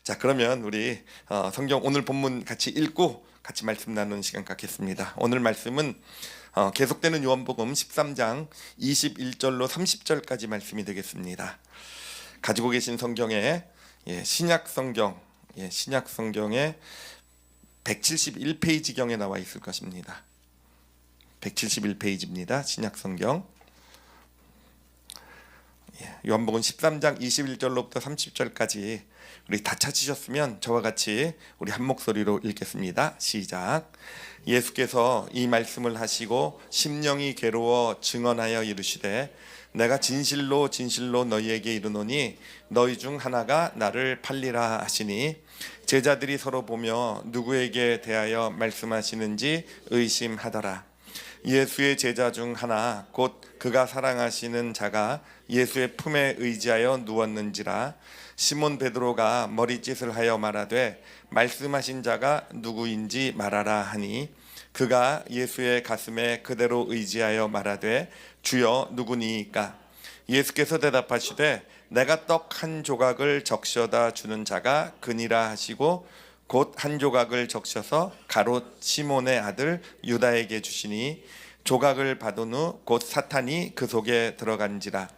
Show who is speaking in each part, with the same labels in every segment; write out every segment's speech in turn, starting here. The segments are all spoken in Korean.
Speaker 1: 자, 그러면 우리 성경 오늘 본문 같이 읽고 같이 말씀 나누는 시간 갖겠습니다. 오늘 말씀은 계속되는 요한복음 13장 21절로 30절까지 말씀이 되겠습니다. 가지고 계신 성경에 신약 성경의 171페이지경에 나와 있을 것입니다. 171페이지입니다. 신약 성경 요한복음 13장 21절로부터 30절까지 우리 다 찾으셨으면 저와 같이 우리 한 목소리로 읽겠습니다. 시작. 예수께서 이 말씀을 하시고 심령이 괴로워 증언하여 이르시되 내가 진실로 진실로 너희에게 이르노니 너희 중 하나가 나를 팔리라 하시니 제자들이 서로 보며 누구에게 대하여 말씀하시는지 의심하더라. 예수의 제자 중 하나 곧 그가 사랑하시는 자가 예수의 품에 의지하여 누웠는지라. 시몬 베드로가 머리짓을 하여 말하되 말씀하신 자가 누구인지 말하라 하니 그가 예수의 가슴에 그대로 의지하여 말하되 주여 누구니이까. 예수께서 대답하시되 내가 떡 한 조각을 적셔다 주는 자가 그니라 하시고 곧 한 조각을 적셔서 가롯 시몬의 아들 유다에게 주시니 조각을 받은 후 곧 사탄이 그 속에 들어간지라.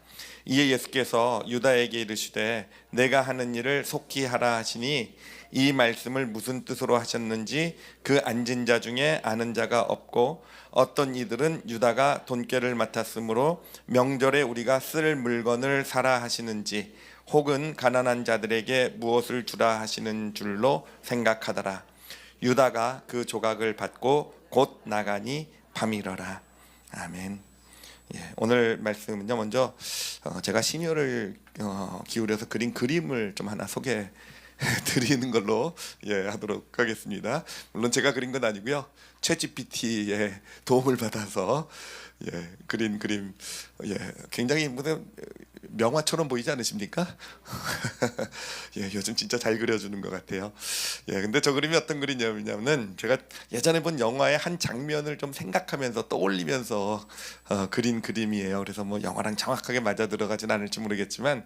Speaker 1: 이에 예수께서 유다에게 이르시되 내가 하는 일을 속히 하라 하시니 이 말씀을 무슨 뜻으로 하셨는지 그 앉은 자 중에 아는 자가 없고 어떤 이들은 유다가 돈꾀를 맡았으므로 명절에 우리가 쓸 물건을 사라 하시는지 혹은 가난한 자들에게 무엇을 주라 하시는 줄로 생각하더라. 유다가 그 조각을 받고 곧 나가니 밤이러라. 아멘. 오늘 말씀은요, 먼저 제가 심혈을 기울여서 그린 그림을 좀 하나 소개해 드리는 걸로 하도록 하겠습니다. 물론 제가 그린 건 아니고요, 챗GPT의 도움을 받아서 그린 그림 굉장히 무슨 명화처럼 보이지 않으십니까? 요즘 진짜 잘 그려주는 것 같아요. 근데 저 그림이 어떤 그림이냐면 제가 예전에 본 영화의 한 장면을 좀 생각하면서 떠올리면서 그린 그림이에요. 그래서 뭐 영화랑 정확하게 맞아 들어가진 않을지 모르겠지만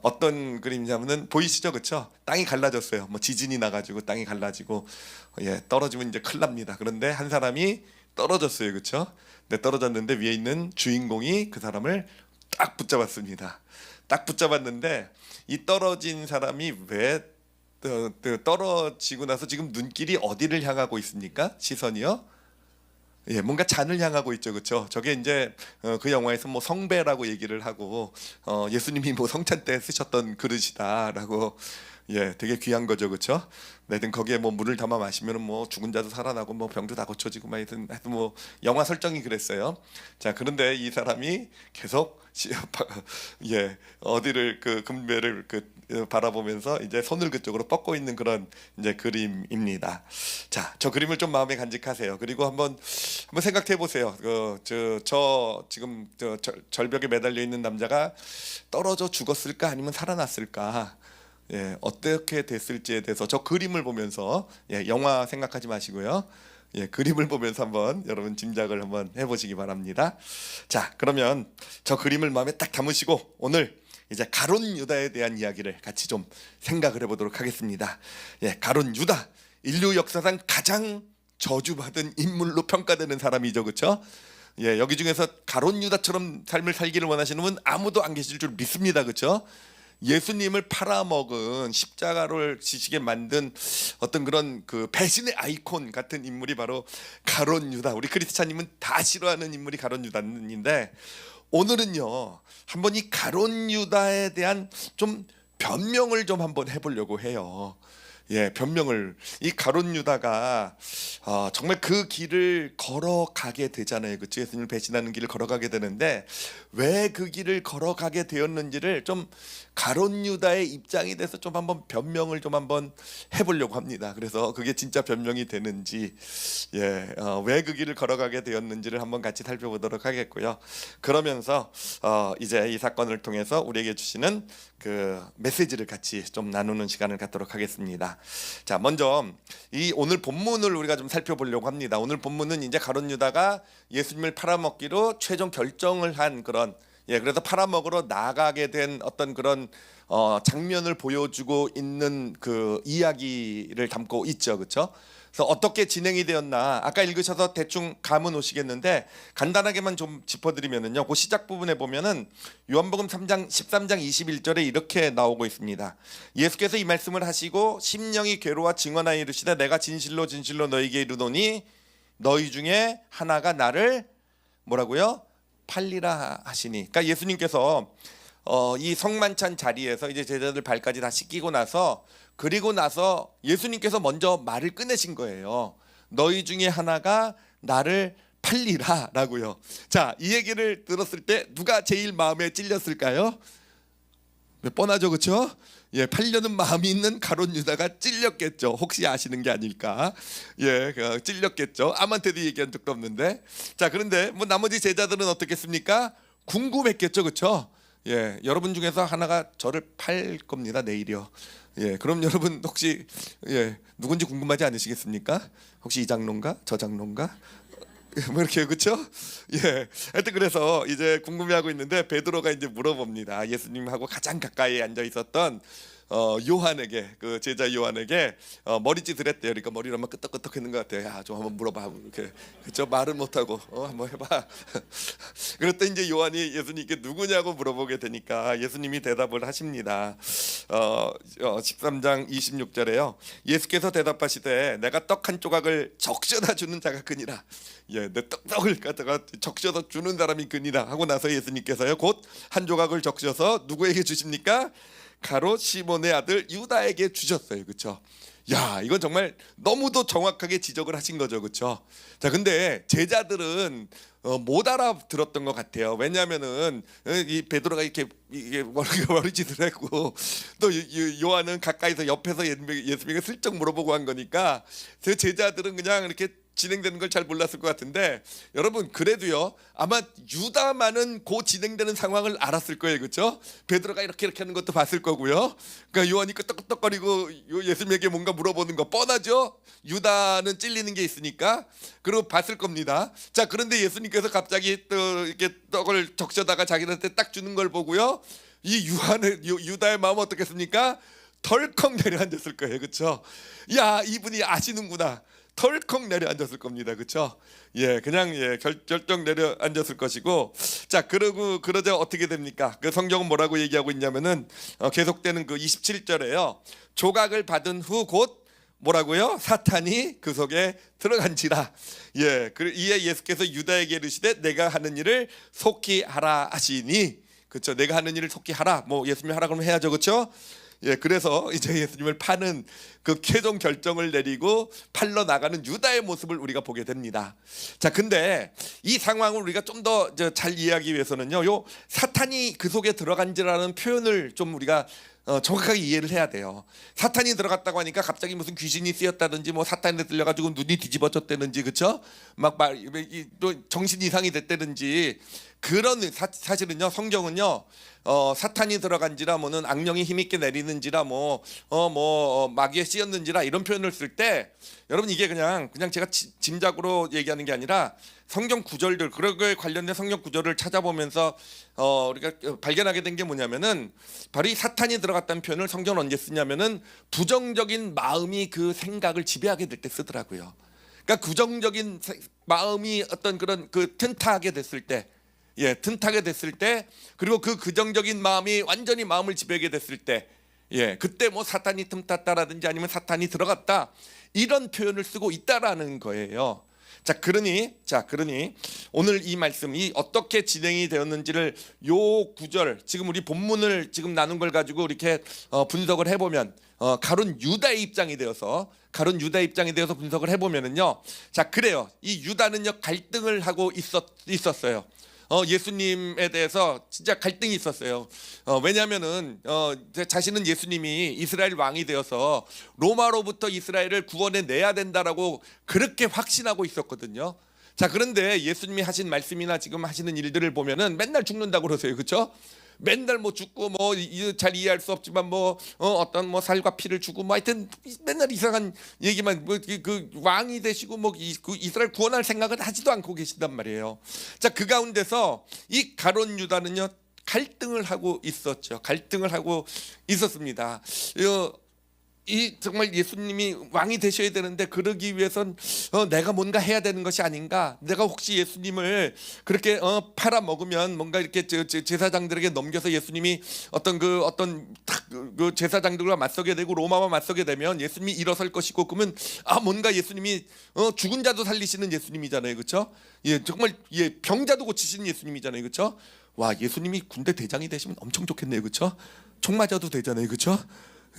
Speaker 1: 어떤 그림이냐면은 보이시죠, 그렇죠? 땅이 갈라졌어요. 뭐 지진이 나가지고 땅이 갈라지고 떨어지면 이제 큰일 납니다. 그런데 한 사람이 떨어졌어요, 그렇죠? 근데 떨어졌는데 위에 있는 주인공이 그 사람을 딱 붙잡았습니다. 딱 붙잡았는데 이 떨어진 사람이 왜 떨어지고 나서 지금 눈길이 어디를 향하고 있습니까? 시선이요? 뭔가 잔을 향하고 있죠, 그렇죠? 저게 이제 그 영화에서 뭐 성배라고 얘기를 하고 예수님이 뭐 성찬 때 쓰셨던 그릇이다라고 되게 귀한 거죠, 그렇죠? 하여튼 거기에 뭐 물을 담아 마시면은 뭐 죽은 자도 살아나고 뭐 병도 다 고쳐지고 막 하여튼 뭐 영화 설정이 그랬어요. 자, 그런데 이 사람이 계속 어디를 그 금배를 바라보면서 이제 손을 그쪽으로 뻗고 있는 그런 이제 그림입니다. 자, 저 그림을 좀 마음에 간직하세요. 그리고 한번 생각해 보세요. 저 지금 절벽에 매달려 있는 남자가 떨어져 죽었을까 아니면 살아났을까? 어떻게 됐을지에 대해서 저 그림을 보면서 영화 생각하지 마시고요. 그림을 보면서 한번 여러분 짐작을 한번 해보시기 바랍니다. 자, 그러면 저 그림을 마음에 딱 담으시고 오늘 이제 가룟 유다에 대한 이야기를 같이 좀 생각을 해보도록 하겠습니다. 가룟 유다, 인류 역사상 가장 저주받은 인물로 평가되는 사람이죠, 그렇죠? 여기 중에서 가룟 유다처럼 삶을 살기를 원하시는 분 아무도 안 계실 줄 믿습니다, 그렇죠? 예수님을 팔아먹은 십자가를 지시게 만든 어떤 그런 그 배신의 아이콘 같은 인물이 바로 가룟 유다. 우리 크리스찬님은 다 싫어하는 인물이 가룟 유다인데 오늘은요 한번 이 가룟 유다에 대한 좀 변명을 좀 한번 해보려고 해요. 변명을. 이 가룟 유다가 정말 그 길을 걸어가게 되잖아요, 그렇죠? 예수님을 배신하는 길을 걸어가게 되는데 왜 그 길을 걸어가게 되었는지를 좀 가룟 유다의 입장이 돼서 좀 한번 변명을 좀 한번 해보려고 합니다. 그래서 그게 진짜 변명이 되는지 왜 그 길을 걸어가게 되었는지를 한번 같이 살펴보도록 하겠고요. 그러면서 이제 이 사건을 통해서 우리에게 주시는 그 메시지를 같이 좀 나누는 시간을 갖도록 하겠습니다. 자, 먼저 이 오늘 본문을 우리가 좀 살펴보려고 합니다. 오늘 본문은 이제 가룟 유다가 예수님을 팔아먹기로 최종 결정을 한 그런 예, 그래서 팔아먹으러 나가게 된 어떤 그런 장면을 보여주고 있는 그 이야기를 담고 있죠, 그렇죠? 그래서 어떻게 진행이 되었나 아까 읽으셔서 대충 감은 오시겠는데 간단하게만 좀 짚어드리면은요, 그 시작 부분에 보면은 요한복음 3장 13장 21절에 이렇게 나오고 있습니다. 예수께서 이 말씀을 하시고 심령이 괴로워 증언하여 이르시되 내가 진실로 진실로 너희에게 이르노니 너희 중에 하나가 나를 뭐라고요? 팔리라 하시니. 그러니까 예수님께서 이 성만찬 자리에서 이제 제자들 발까지 다 씻기고 나서 그리고 나서 예수님께서 먼저 말을 꺼내신 거예요. 너희 중에 하나가 나를 팔리라라고요. 자, 이 얘기를 들었을 때 누가 제일 마음에 찔렸을까요? 뻔하죠, 그렇죠? 예, 팔려는 마음이 있는 가룟 유다가 찔렸겠죠. 혹시 아시는 게 아닐까? 예, 찔렸겠죠. 아무한테도 얘기한 적도 없는데. 자, 그런데 뭐 나머지 제자들은 어떻겠습니까? 궁금했겠죠, 그렇죠? 예, 여러분 중에서 하나가 저를 팔 겁니다, 내일이요. 예, 그럼 여러분 혹시 누군지 궁금하지 않으시겠습니까? 혹시 이 장로인가? 저 장로인가? 뭐 이렇게, 그렇죠? 예, 하여튼 그래서 이제 궁금해하고 있는데 베드로가 이제 물어봅니다. 예수님하고 가장 가까이 앉아 있었던 요한에게, 그 제자 요한에게 머리짓을 했대요. 그러니까 머리를 한번 끄덕끄덕 했는 것 같아요. 야, 좀 한번 물어봐. 이렇게, 그렇죠? 말을 못하고 한번 해봐. 그랬더니 이제 요한이 예수님께 누구냐고 물어보게 되니까 예수님이 대답을 하십니다. 13장 26절에요. 예수께서 대답하시되 내가 떡 한 조각을 적셔다 주는 자가 그니라. 예, 내 떡을 갖다가 적셔서 주는 사람이 그니라 하고 나서 예수님께서요 곧 한 조각을 적셔서 누구에게 주십니까? 가롯 시몬의 아들 유다에게 주셨어요, 그렇죠? 야, 이건 정말 너무도 정확하게 지적을 하신 거죠, 그렇죠? 자, 근데 제자들은 못 알아들었던 것 같아요. 왜냐하면은 이 베드로가 이게 머리짓을 했고 또 요한은 가까이서 옆에서 예수님에게 슬쩍 물어보고 한 거니까 그 제자들은 그냥 이렇게 진행되는 걸 잘 몰랐을 것 같은데, 여러분 그래도요 아마 유다만은 그 진행되는 상황을 알았을 거예요, 그렇죠? 베드로가 이렇게 하는 것도 봤을 거고요. 그러니까 요한이 끄떡끄떡거리고 예수님에게 뭔가 물어보는 거 뻔하죠. 유다는 찔리는 게 있으니까. 그리고 봤을 겁니다. 자, 그런데 예수님께서 갑자기 또 이렇게 떡을 적셔다가 자기한테 딱 주는 걸 보고요, 이 유다의 마음은 어떻겠습니까? 덜컥 내려앉았을 거예요, 그렇죠? 야, 이분이 아시는구나. 덜컥 내려앉았을 겁니다, 그렇죠? 예, 그냥 결정 내려앉았을 것이고. 자, 그러자 어떻게 됩니까? 그 성경은 뭐라고 얘기하고 있냐면은 계속되는 그 27절에요. 조각을 받은 후 곧 뭐라고요? 사탄이 그 속에 들어간지라. 예, 이에 예수께서 유다에게 이르시되 내가 하는 일을 속히 하라 하시니. 그렇죠? 내가 하는 일을 속히 하라. 뭐 예수님이 하라 그러면 해야죠, 그렇죠? 예, 그래서 이제 예수님을 파는 그 최종 결정을 내리고 팔러 나가는 유다의 모습을 우리가 보게 됩니다. 자, 근데 이 상황을 우리가 좀 더 잘 이해하기 위해서는요, 요 사탄이 그 속에 들어간지라는 표현을 좀 우리가 정확하게 이해를 해야 돼요. 사탄이 들어갔다고 하니까 갑자기 무슨 귀신이 쓰였다든지 뭐 사탄에 들려가지고 눈이 뒤집어졌다든지, 그렇죠? 또 정신 이상이 됐다든지 그런 사실은요 성경은요 사탄이 들어간지라 뭐는 악령이 힘있게 내리는지라 마귀에 씌었는지라 이런 표현을 쓸 때 여러분 이게 그냥 제가 짐작으로 얘기하는 게 아니라 성경 구절들, 그거에 관련된 성경 구절을 찾아보면서 우리가 발견하게 된 게 뭐냐면은 바로 이 사탄이 들어갔다는 표현을 성경은 언제 쓰냐면은 부정적인 마음이 그 생각을 지배하게 될 때 쓰더라고요. 그러니까 부정적인 마음이 어떤 그런 튼탁하게 됐을 때, 예, 튼탁하게 됐을 때, 그리고 그 긍정적인 마음이 완전히 마음을 지배하게 됐을 때, 예, 그때 뭐 사탄이 틈탔다라든지 아니면 사탄이 들어갔다 이런 표현을 쓰고 있다라는 거예요. 자, 그러니 오늘 이 말씀이 어떻게 진행이 되었는지를 요 구절, 지금 우리 본문을 지금 나눈 걸 가지고 이렇게 분석을 해보면 가룟 유다의 입장이 되어서 분석을 해보면은요, 자, 그래요. 이 유다는요 갈등을 하고 있었어요. 예수님에 대해서 진짜 갈등이 있었어요. 왜냐하면은 자신은 예수님이 이스라엘 왕이 되어서 로마로부터 이스라엘을 구원해 내야 된다라고 그렇게 확신하고 있었거든요. 자, 그런데 예수님이 하신 말씀이나 지금 하시는 일들을 보면은 맨날 죽는다고 그러세요, 그렇죠? 맨날 뭐 죽고 뭐 잘 이해할 수 없지만 뭐 어떤 뭐 살과 피를 주고 뭐 하여튼 맨날 이상한 얘기만 뭐 그 왕이 되시고 뭐 그 이스라엘 구원할 생각은 하지도 않고 계신단 말이에요. 자, 그 가운데서 이 가룟 유다는요 갈등을 하고 있었죠. 갈등을 하고 있었습니다. 이 정말 예수님이 왕이 되셔야 되는데 그러기 위해선 내가 뭔가 해야 되는 것이 아닌가? 내가 혹시 예수님을 그렇게 팔아 먹으면 뭔가 이렇게 제사장들에게 넘겨서 예수님이 어떤 그 제사장들과 맞서게 되고 로마와 맞서게 되면 예수님이 일어설 것이고 그러면 뭔가 예수님이 죽은 자도 살리시는 예수님이잖아요, 그렇죠? 예, 정말 병자도 고치시는 예수님이잖아요, 그렇죠? 와, 예수님이 군대 대장이 되시면 엄청 좋겠네요, 그렇죠? 총 맞아도 되잖아요, 그렇죠?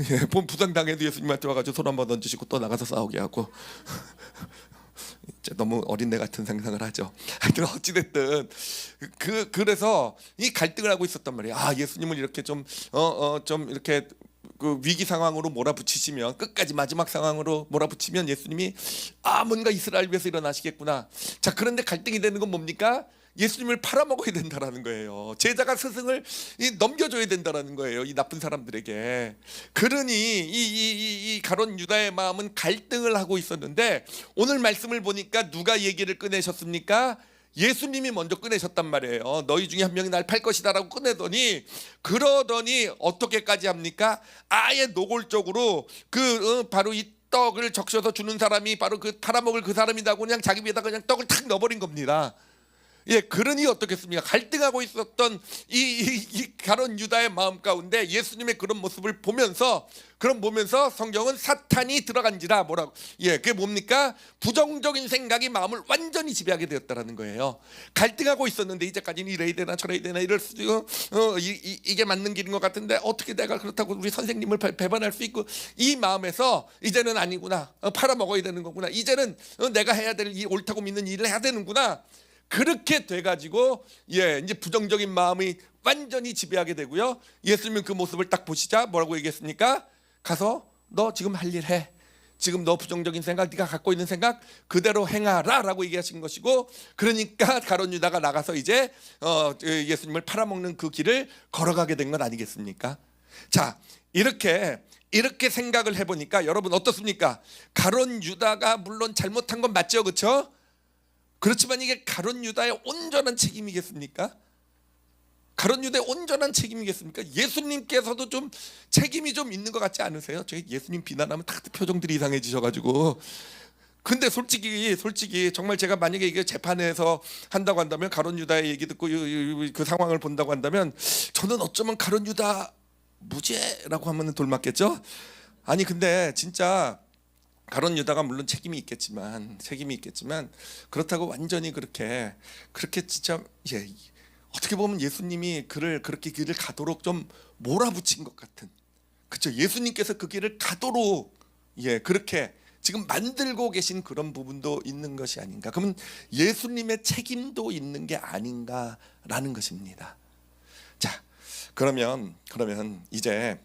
Speaker 1: 예, 본 부상당해도 예수님한테 와가지고 손 한번 던지시고 또 나가서 싸우게 하고 너무 어린애 같은 상상을 하죠. 하여튼 어찌됐든 그래서 이 갈등을 하고 있었단 말이에요. 예수님을 이렇게 좀 이렇게 그 위기 상황으로 몰아붙이시면 끝까지 마지막 상황으로 몰아붙이면 예수님이 뭔가 이스라엘 위해서 일어나시겠구나. 자, 그런데 갈등이 되는 건 뭡니까? 예수님을 팔아먹어야 된다라는 거예요. 제자가 스승을 넘겨줘야 된다라는 거예요, 이 나쁜 사람들에게. 그러니 이 가룟 유다의 마음은 갈등을 하고 있었는데 오늘 말씀을 보니까 누가 얘기를 꺼내셨습니까? 예수님이 먼저 꺼내셨단 말이에요. 너희 중에 한 명이 날 팔 것이다라고 꺼내더니 그러더니 어떻게까지 합니까? 아예 노골적으로 바로 이 떡을 적셔서 주는 사람이 바로 그 팔아먹을 그 사람이라고 그냥 자기 위에다 그냥 떡을 탁 넣어버린 겁니다. 예, 그러니 어떻겠습니까? 갈등하고 있었던 이 가룟 유다의 마음 가운데 예수님의 그런 모습을 보면서 성경은 사탄이 들어간지라 뭐라고? 예, 그게 뭡니까? 부정적인 생각이 마음을 완전히 지배하게 되었다라는 거예요. 갈등하고 있었는데 이제까지는 이래야 되나 저래야 되나 이럴 수도 이게 맞는 길인 것 같은데 어떻게 내가 그렇다고 우리 선생님을 배반할 수 있고 이 마음에서 이제는 아니구나. 팔아먹어야 되는 거구나. 이제는 내가 해야 될 이 옳다고 믿는 일을 해야 되는구나. 그렇게 돼가지고 이제 부정적인 마음이 완전히 지배하게 되고요. 예수님은 그 모습을 딱 보시자 뭐라고 얘기했습니까? 가서 너 지금 할 일 해. 지금 너 부정적인 생각, 네가 갖고 있는 생각 그대로 행하라라고 얘기하신 것이고, 그러니까 가룟 유다가 나가서 이제 예수님을 팔아먹는 그 길을 걸어가게 된 건 아니겠습니까? 자, 이렇게 생각을 해보니까 여러분 어떻습니까? 가룟 유다가 물론 잘못한 건 맞죠, 그렇죠? 그렇지만 이게 가룟 유다의 온전한 책임이겠습니까? 가룟 유다의 온전한 책임이겠습니까? 예수님께서도 좀 책임이 좀 있는 것 같지 않으세요? 저희 예수님 비난하면 다 표정들이 이상해지셔가지고. 근데 솔직히 정말 제가 만약에 이게 재판에서 한다고 한다면 가룟 유다의 얘기 듣고 그 상황을 본다고 한다면 저는 어쩌면 가룟 유다 무죄라고 하면 돌맞겠죠? 아니 근데 진짜 가룟 유다가 물론 책임이 있겠지만 그렇다고 완전히 그렇게 진짜 어떻게 보면 예수님이 그렇게 길을 가도록 좀 몰아붙인 것 같은, 그렇죠? 예수님께서 그 길을 가도록 그렇게 지금 만들고 계신 그런 부분도 있는 것이 아닌가. 그러면 예수님의 책임도 있는 게 아닌가라는 것입니다. 자, 그러면 이제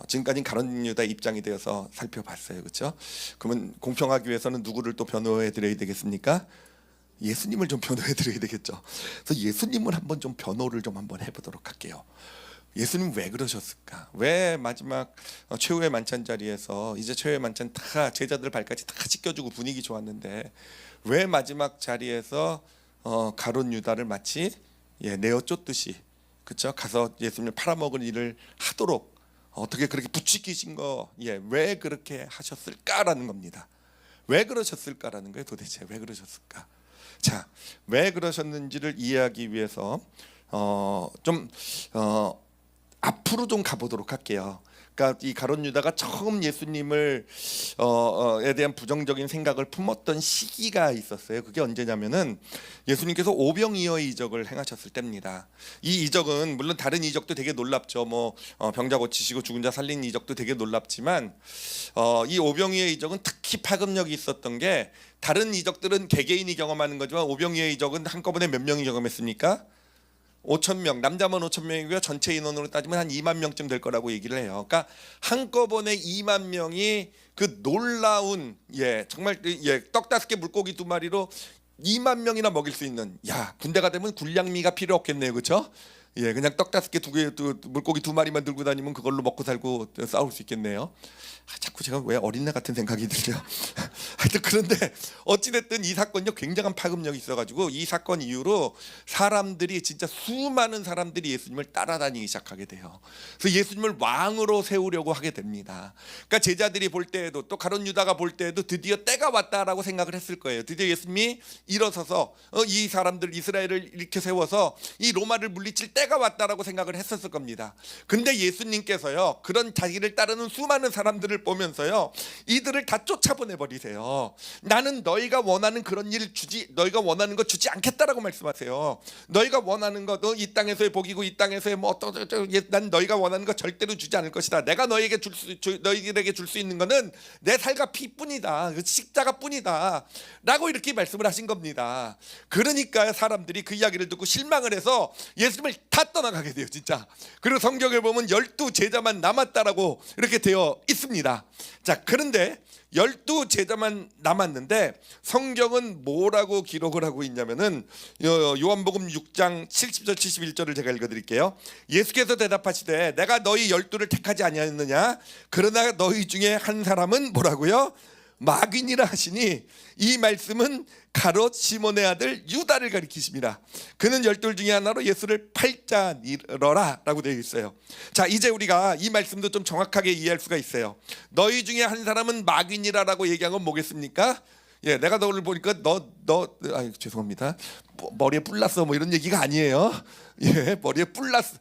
Speaker 1: 지금까지 가룟 유다 입장이 되어서 살펴봤어요, 그렇죠? 그러면 공평하기 위해서는 누구를 또 변호해 드려야 되겠습니까? 예수님을 좀 변호해 드려야 되겠죠. 그래서 예수님을 한번 좀 변호를 좀 한번 해보도록 할게요. 예수님 왜 그러셨을까? 왜 마지막 최후의 만찬 자리에서 이제 최후의 만찬 다 제자들 발까지 다 씻겨주고 분위기 좋았는데 왜 마지막 자리에서 가룟 유다를 마치 내어 쫓듯이, 그렇죠? 가서 예수님을 팔아먹을 일을 하도록 어떻게 그렇게 부추기신 거, 왜 그렇게 하셨을까라는 겁니다. 왜 그러셨을까라는 거예요. 도대체 왜 그러셨을까? 자, 왜 그러셨는지를 이해하기 위해서 앞으로 좀 가보도록 할게요. 그러니까 이 가룟 유다가 처음 예수님을 에 대한 부정적인 생각을 품었던 시기가 있었어요. 그게 언제냐면은 예수님께서 오병이어의 이적을 행하셨을 때입니다. 이 이적은 물론 다른 이적도 되게 놀랍죠. 뭐 병자 고치시고 죽은 자 살린 이적도 되게 놀랍지만 이 오병이어의 이적은 특히 파급력이 있었던 게, 다른 이적들은 개개인이 경험하는 거지만 오병이어의 이적은 한꺼번에 몇 명이 경험했습니까? 5,000명, 남자만 5,000명이고요. 전체 인원으로 따지면 한 2만 명쯤 될 거라고 얘기를 해요. 그러니까 한꺼번에 2만 명이 그 놀라운 정말 떡 5개 물고기 2마리로 2만 명이나 먹일 수 있는, 군대가 되면 군량미가 필요 없겠네요, 그렇죠? 예, 그냥 떡 5개, 2개, 물고기 2마리만 들고 다니면 그걸로 먹고 살고 싸울 수 있겠네요. 자꾸 제가 왜 어린애 같은 생각이 들죠. 하여튼 그런데 어찌됐든 이 사건요 굉장한 파급력이 있어가지고 이 사건 이후로 사람들이 진짜 수많은 사람들이 예수님을 따라다니기 시작하게 돼요. 그래서 예수님을 왕으로 세우려고 하게 됩니다. 그러니까 제자들이 볼 때에도 또 가룟 유다가 볼 때에도 드디어 때가 왔다라고 생각을 했을 거예요. 드디어 예수님이 일어서서 이 사람들 이스라엘을 이렇게 세워서 이 로마를 물리칠 때가 왔다라고 생각을 했었을 겁니다. 근데 예수님께서요 그런 자기를 따르는 수많은 사람들을 보면서요 이들을 다 쫓아보내 버리세요. 나는 너희가 원하는 그런 일 주지, 너희가 원하는 거 주지 않겠다라고 말씀하세요. 너희가 원하는 거, 이 땅에서의 복이고 이 땅에서의 난 너희가 원하는 거 절대로 주지 않을 것이다. 내가 너희에게 너희들에게 줄 수 있는 거는 내 살과 피뿐이다, 십자가뿐이다 라고 이렇게 말씀을 하신 겁니다. 그러니까 사람들이 그 이야기를 듣고 실망을 해서 예수님을 다 떠나가게 돼요, 진짜. 그리고 성경을 보면 12 제자만 남았다라고 이렇게 되어 있습니다. 자, 그런데 12 제자만 남았는데 성경은 뭐라고 기록을 하고 있냐면은 요한복음 6장 70절 71절을 제가 읽어드릴게요. 예수께서 대답하시되 내가 너희 12를 택하지 아니하였느냐? 그러나 너희 중에 한 사람은 뭐라고요? 마귀니라 하시니 이 말씀은 가롯 시몬의 아들 유다를 가리키십니다. 그는 12 중에 하나로 예수를 팔자 잃어라 라고 되어 있어요. 자, 이제 우리가 이 말씀도 좀 정확하게 이해할 수가 있어요. 너희 중에 한 사람은 마귀니라라고 얘기한 건 뭐겠습니까? 예, 내가 너를 보니까 죄송합니다. 머리에 뿔 났어 뭐 이런 얘기가 아니에요. 예, 머리에 뿔 났어.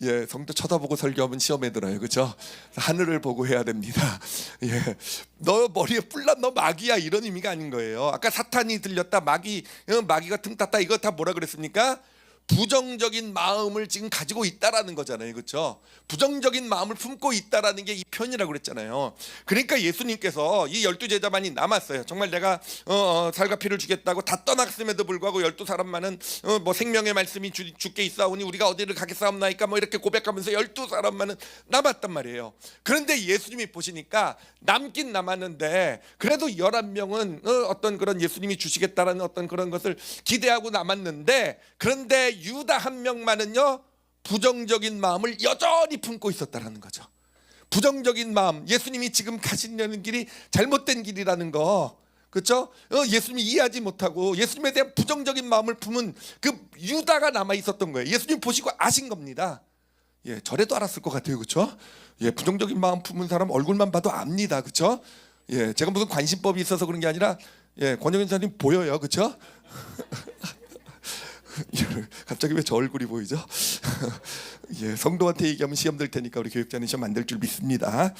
Speaker 1: 예, 성도 쳐다보고 설교하면 시험에 들어요, 그렇죠? 하늘을 보고 해야 됩니다. 예, 너 머리에 뿔 났, 너 마귀야 이런 의미가 아닌 거예요. 아까 사탄이 들렸다, 마귀가 틈탔다, 이거 다 뭐라 그랬습니까? 부정적인 마음을 지금 가지고 있다라는 거잖아요, 그렇죠? 부정적인 마음을 품고 있다라는 게 이 표현이라고 그랬잖아요. 그러니까 예수님께서 이 12 제자만이 남았어요. 정말 내가 살과 피를 주겠다고 다 떠났음에도 불구하고 12사람만은 뭐 생명의 말씀이 주께 있사오니 우리가 어디를 가겠사옵나이까 뭐 이렇게 고백하면서 12사람만은 남았단 말이에요. 그런데 예수님이 보시니까 남긴 남았는데 그래도 11명은 어떤 그런 예수님이 주시겠다라는 어떤 그런 것을 기대하고 남았는데, 그런데 유다 한 명만은요 부정적인 마음을 여전히 품고 있었다라는 거죠. 부정적인 마음, 예수님이 지금 가시려는 길이 잘못된 길이라는 거, 그렇죠? 예수님이 이해하지 못하고 예수님에 대한 부정적인 마음을 품은 그 유다가 남아 있었던 거예요. 예수님 보시고 아신 겁니다. 예, 저래도 알았을 것 같아요, 그렇죠? 예, 부정적인 마음 품은 사람 얼굴만 봐도 압니다, 그렇죠? 예, 제가 무슨 관심법이 있어서 그런 게 아니라 예, 권영현 사님 보여요, 그렇죠? 갑자기 왜 저 얼굴이 보이죠? 예, 성도한테 얘기하면 시험 될 테니까 우리 교육자는 시험 안 될 줄 믿습니다.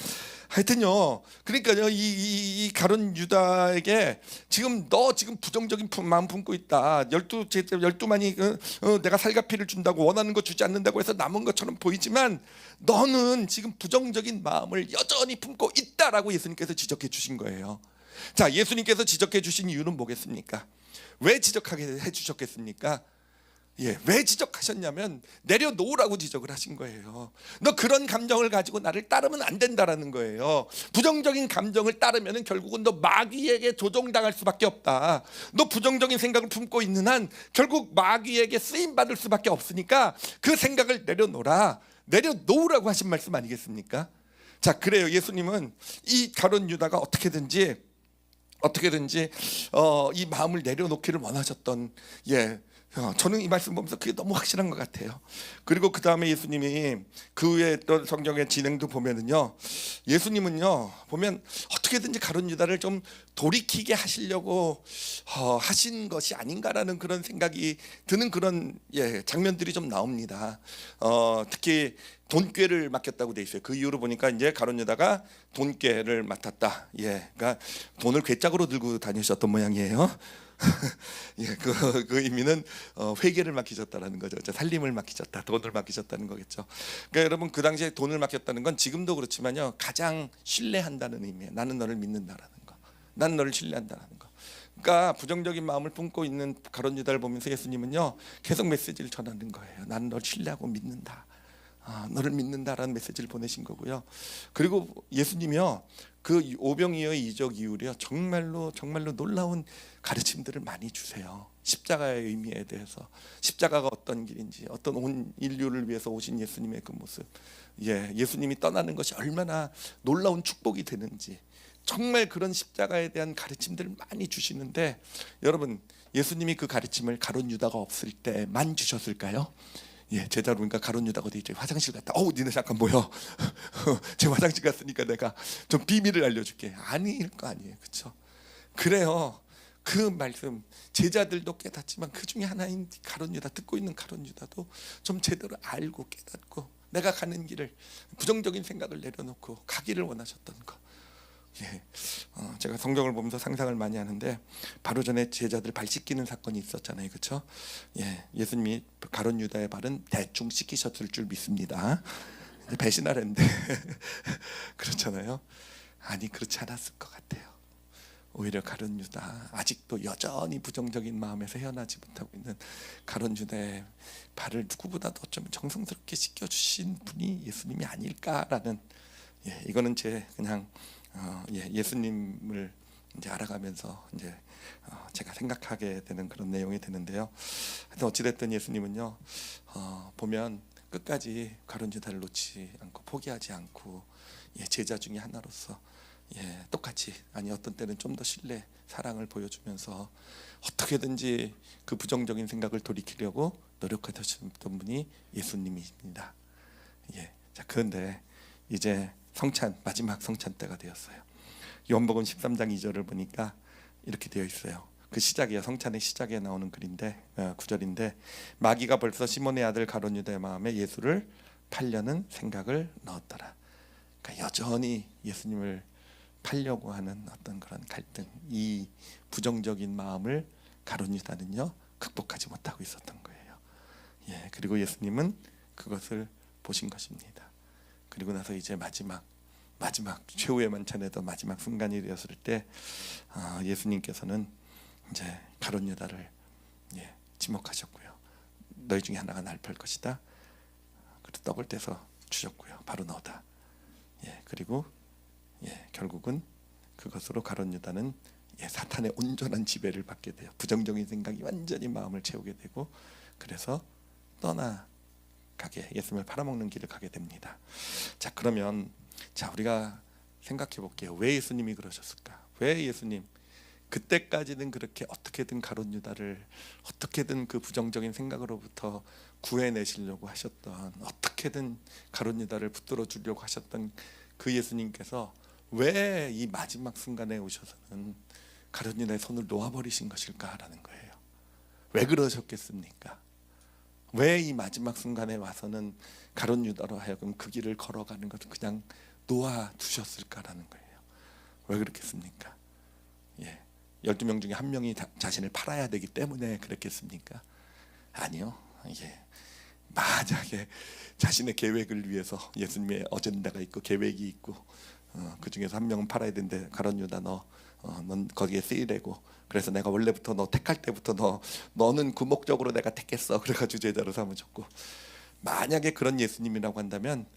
Speaker 1: 하여튼요, 그러니까요, 이 가룟 유다에게 지금 부정적인 마음 품고 있다. 12만이 내가 살과 피를 준다고 원하는 거 주지 않는다고 해서 남은 것처럼 보이지만 너는 지금 부정적인 마음을 여전히 품고 있다라고 예수님께서 지적해 주신 거예요. 자, 예수님께서 지적해 주신 이유는 뭐겠습니까? 왜 지적하게 해주셨겠습니까? 예, 왜 지적하셨냐면 내려놓으라고 지적을 하신 거예요. 너 그런 감정을 가지고 나를 따르면 안 된다라는 거예요. 부정적인 감정을 따르면 결국은 너 마귀에게 조종당할 수밖에 없다. 너 부정적인 생각을 품고 있는 한 결국 마귀에게 쓰임받을 수밖에 없으니까 그 생각을 내려놓으라고 하신 말씀 아니겠습니까? 자, 그래요. 예수님은 이 가룟 유다가 어떻게든지 이 마음을 내려놓기를 원하셨던, 예, 저는 이 말씀 보면서 그게 너무 확실한 것 같아요. 그리고 그 다음에 예수님이 그 후에 또 성경의 진행도 보면은요, 예수님은요 보면 어떻게든지 가룟 유다를 좀 돌이키게 하시려고 하신 것이 아닌가라는 그런 생각이 드는 그런 장면들이 좀 나옵니다. 특히 돈꾀를 맡겼다고 돼 있어요. 그 이후로 보니까 이제 가룟 유다가 돈꾀를 맡았다. 예, 그러니까 돈을 괴짝으로 들고 다니셨던 모양이에요. 예, 그 의미는 회계를 맡기셨다라는 거죠. 살림을 맡기셨다, 돈을 맡기셨다는 거겠죠. 그러니까 여러분, 그 당시에 돈을 맡겼다는 건 지금도 그렇지만요, 가장 신뢰한다는 의미예요. 나는 너를 믿는다라는 거, 나는 너를 신뢰한다라는 거. 그러니까 부정적인 마음을 품고 있는 가룟 유다를 보면서 예수님은요 계속 메시지를 전하는 거예요. 나는 너를 신뢰하고 믿는다. 너를 믿는다라는 메시지를 보내신 거고요. 그리고 예수님이요 그 오병이어의 이적 이후에요 정말로 놀라운 가르침들을 많이 주세요. 십자가의 의미에 대해서, 십자가가 어떤 길인지, 어떤 온 인류를 위해서 오신 예수님의 그 모습, 예수님이 떠나는 것이 얼마나 놀라운 축복이 되는지, 정말 그런 십자가에 대한 가르침들을 많이 주시는데, 여러분, 예수님이 그 가르침을 가룟 유다가 없을 때만 주셨을까요? 제자로 보니까 가룟 유다가 어디 있죠? 화장실 갔다. 니네 잠깐 모여. 제 화장실 갔으니까 내가 좀 비밀을 알려줄게. 아닐 거 아니에요, 그렇죠? 그래요. 그 말씀 제자들도 깨닫지만 그 중에 하나인 가룟 유다, 듣고 있는 가룟 유다도 좀 제대로 알고 깨닫고 내가 가는 길을, 부정적인 생각을 내려놓고 가기를 원하셨던 거. 제가 성경을 보면서 상상을 많이 하는데, 바로 전에 제자들 발 씻기는 사건이 있었잖아요, 그렇죠? 예수님이 가룟 유다의 발은 대충 씻기셨을 줄 믿습니다. 배신하랬는데 그렇잖아요. 아니, 그렇지 않았을 것 같아요. 오히려 가룟 유다, 아직도 여전히 부정적인 마음에서 헤어나지 못하고 있는 가룟 유다의 발을 누구보다도 좀 정성스럽게 씻겨주신 분이 예수님이 아닐까라는, 이거는 제 그냥 예수님을 이제 알아가면서 이제 제가 생각하게 되는 그런 내용이 되는데요. 하여튼 어찌됐든 예수님은요, 보면 끝까지 가룟 유다를 놓지 않고 포기하지 않고, 제자 중에 하나로서 똑같이, 아니 어떤 때는 좀 더 신뢰, 사랑을 보여주면서 어떻게든지 그 부정적인 생각을 돌이키려고 노력하셨던 분이 예수님이십니다. 자, 그런데 이제 성찬, 마지막 성찬 때가 되었어요. 요한복음 13장 2절을 보니까 이렇게 되어 있어요. 그 시작이야, 성찬의 시작에 나오는 글인데, 구절인데, 마귀가 벌써 시몬의 아들 가룟 유다의 마음에 예수를 팔려는 생각을 넣었더라. 그러니까 여전히 예수님을 팔려고 하는 어떤 그런 갈등, 이 부정적인 마음을 가룟 유다는요 극복하지 못하고 있었던 거예요. 그리고 예수님은 그것을 보신 것입니다. 그리고 나서 이제 마지막 최후의 만찬에도 마지막 순간이 되었을 때, 예수님께서는 이제 가룟 유다를 지목하셨고요. 너희 중에 하나가 날 팔 것이다. 그리고 떡을 떼서 주셨고요. 바로 너다. 그리고 결국은 그것으로 가룟 유다는 사탄의 온전한 지배를 받게 돼요. 부정적인 생각이 완전히 마음을 채우게 되고, 그래서 떠나가게, 예수님을 팔아먹는 길을 가게 됩니다. 자, 그러면 우리가 생각해 볼게요. 왜 예수님이 그러셨을까? 왜 예수님 그때까지는 그렇게 어떻게든 가룟 유다를 어떻게든 그 부정적인 생각으로부터 구해내시려고 하셨던, 어떻게든 가룟 유다를 붙들어 주려고 하셨던 그 예수님께서 왜 이 마지막 순간에 오셔서는 가룟 유다의 손을 놓아버리신 것일까라는 거예요. 왜 그러셨겠습니까? 왜 이 마지막 순간에 와서는 가룟 유다로 하여금 그 길을 걸어가는 것을 그냥 놓아두셨을까라는 거예요. 왜 그렇겠습니까? 12명 중에 한 명이 자신을 팔아야 되기 때문에 그랬겠습니까? 아니요. 만약에 자신의 계획을 위해서 예수님의 어젠다가 있고 계획이 있고, 그 중에서 한 명은 팔아야 되는데, 가룟 유다 넌 거기에 쓰이래고, 그래서 내가 원래부터 너 택할 때부터 너는 그 목적으로 내가 택했어, 그래가지고 제자로 삼으셨고, 만약에 그런 예수님이라고 한다면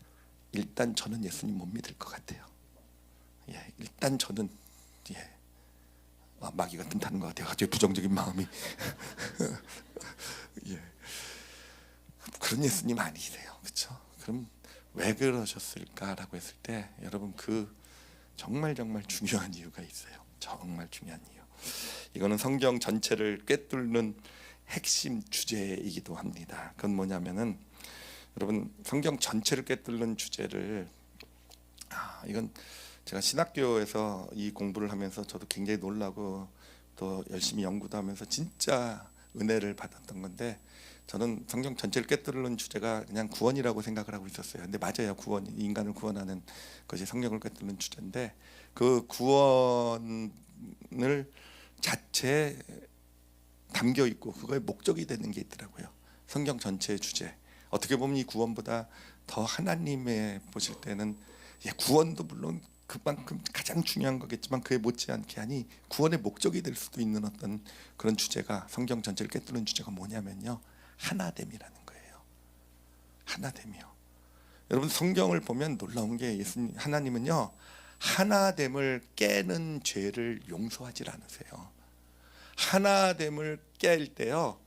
Speaker 1: 일단 저는 예수님 못 믿을 것 같아요. 일단 저는 마귀가 든다는 것 같아요. 갑자기 부정적인 마음이 그런 예수님 아니세요, 그렇죠? 그럼 왜 그러셨을까라고 했을 때, 여러분, 그 정말 중요한 이유가 있어요. 정말 중요한 이유. 이거는 성경 전체를 꿰뚫는 핵심 주제이기도 합니다. 그건 뭐냐면은, 여러분, 성경 전체를 꿰뚫는 주제를, 이건 제가 신학교에서 이 공부를 하면서 저도 굉장히 놀라고 또 열심히 연구도 하면서 진짜 은혜를 받았던 건데, 저는 성경 전체를 꿰뚫는 주제가 그냥 구원이라고 생각을 하고 있었어요. 근데 맞아요, 구원, 인간을 구원하는 것이 성경을 꿰뚫는 주제인데, 그 구원을 자체에 담겨 있고 그거의 목적이 되는 게 있더라고요. 성경 전체의 주제. 어떻게 보면 이 구원보다 더 하나님의 보실 때는, 구원도 물론 그만큼 가장 중요한 거겠지만 그에 못지않게, 아니 구원의 목적이 될 수도 있는 어떤 그런 주제가, 성경 전체를 꿰뚫는 주제가 뭐냐면요, 하나됨이라는 거예요. 하나됨이요. 여러분, 성경을 보면 놀라운 게, 예수님, 하나님은요 하나됨을 깨는 죄를 용서하지 않으세요. 하나됨을 깰 때요,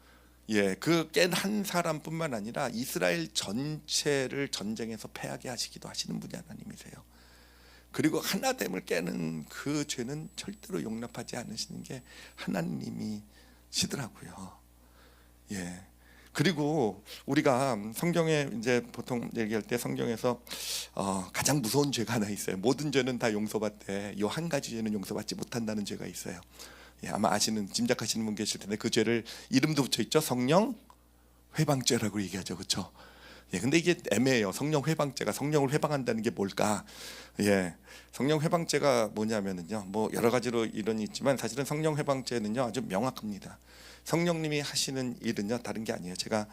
Speaker 1: 그 깬 한 사람뿐만 아니라 이스라엘 전체를 전쟁에서 패하게 하시기도 하시는 분이 하나님이세요. 그리고 하나됨을 깨는 그 죄는 절대로 용납하지 않으시는 게 하나님이시더라고요. 그리고 우리가 성경에 이제 보통 얘기할 때 성경에서 가장 무서운 죄가 하나 있어요. 모든 죄는 다 용서받되 요 한 가지 죄는 용서받지 못한다는 죄가 있어요. 아마 아시는, 짐작하시는 분 계실 텐데 그 죄를 이름도 붙여 있죠. 성령 회방죄라고 얘기하죠, 그렇죠? 근데 이게 애매해요. 성령 회방죄가, 성령을 회방한다는 게 뭘까? 성령 회방죄가 뭐냐면은요, 뭐 여러 가지로 이론이 있지만 사실은 성령 회방죄는요 아주 명확합니다. 성령님이 하시는 일은요 다른 게 아니에요. 제가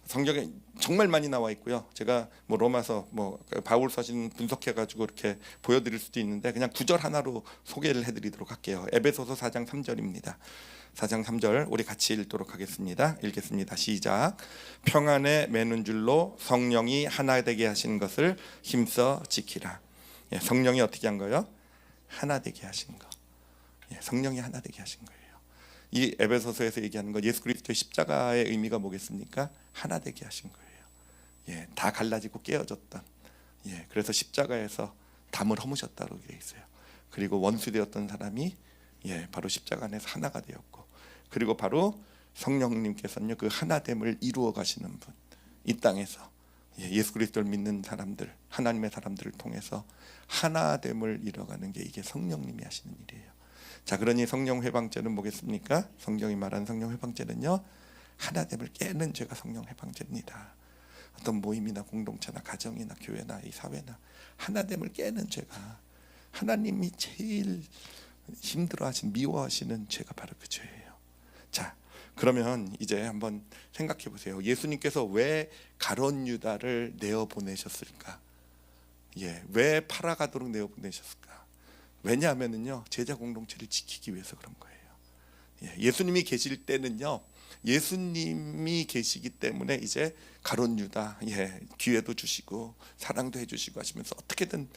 Speaker 1: 성경에 정말 많이 나와 있고요. 제가 뭐 로마서 뭐 바울 서신 분석해 가지고 이렇게 보여드릴 수도 있는데 그냥 구절 하나로 소개를 해드리도록 할게요. 에베소서 4장 3절입니다. 4장 3절 우리 같이 읽도록 하겠습니다. 읽겠습니다. 시작. 평안에 매는 줄로 성령이 하나 되게 하신 것을 힘써 지키라. 성령이 어떻게 한 거요? 하나 되게 하신 거. 성령이 하나 되게 하신 거예요. 이 에베소서에서 얘기하는 거, 예수 그리스도의 십자가의 의미가 뭐겠습니까? 하나 되게 하신 거예요. 다 갈라지고 깨어졌던, 그래서 십자가에서 담을 허무셨다고 되어 있어요. 그리고 원수되었던 사람이 바로 십자가 안에서 하나가 되었고, 그리고 바로 성령님께서는요 그 하나됨을 이루어 가시는 분, 이 땅에서 예수 그리스도를 믿는 사람들, 하나님의 사람들을 통해서 하나됨을 이뤄가는 게 이게 성령님이 하시는 일이에요. 자, 그러니 성령 회방죄는 뭐겠습니까? 성경이 말하는 성령 회방죄는요 하나됨을 깨는 죄가 성령 회방죄입니다. 어떤 모임이나 공동체나 가정이나 교회나 이 사회나 하나됨을 깨는 죄가, 하나님이 제일 힘들어하신, 미워하시는 죄가 바로 그 죄예요. 자, 그러면 이제 한번 생각해 보세요. 예수님께서 왜 가룟 유다를 내어 보내셨을까? 왜 팔아가도록 내어 보내셨을까? 왜냐하면은요 제자 공동체를 지키기 위해서 그런 거예요. 예수님이 계실 때는요, 예수님이 계시기 때문에 이제 가룟 유다 기회도 주시고 사랑도 해주시고 하시면서 어떻게든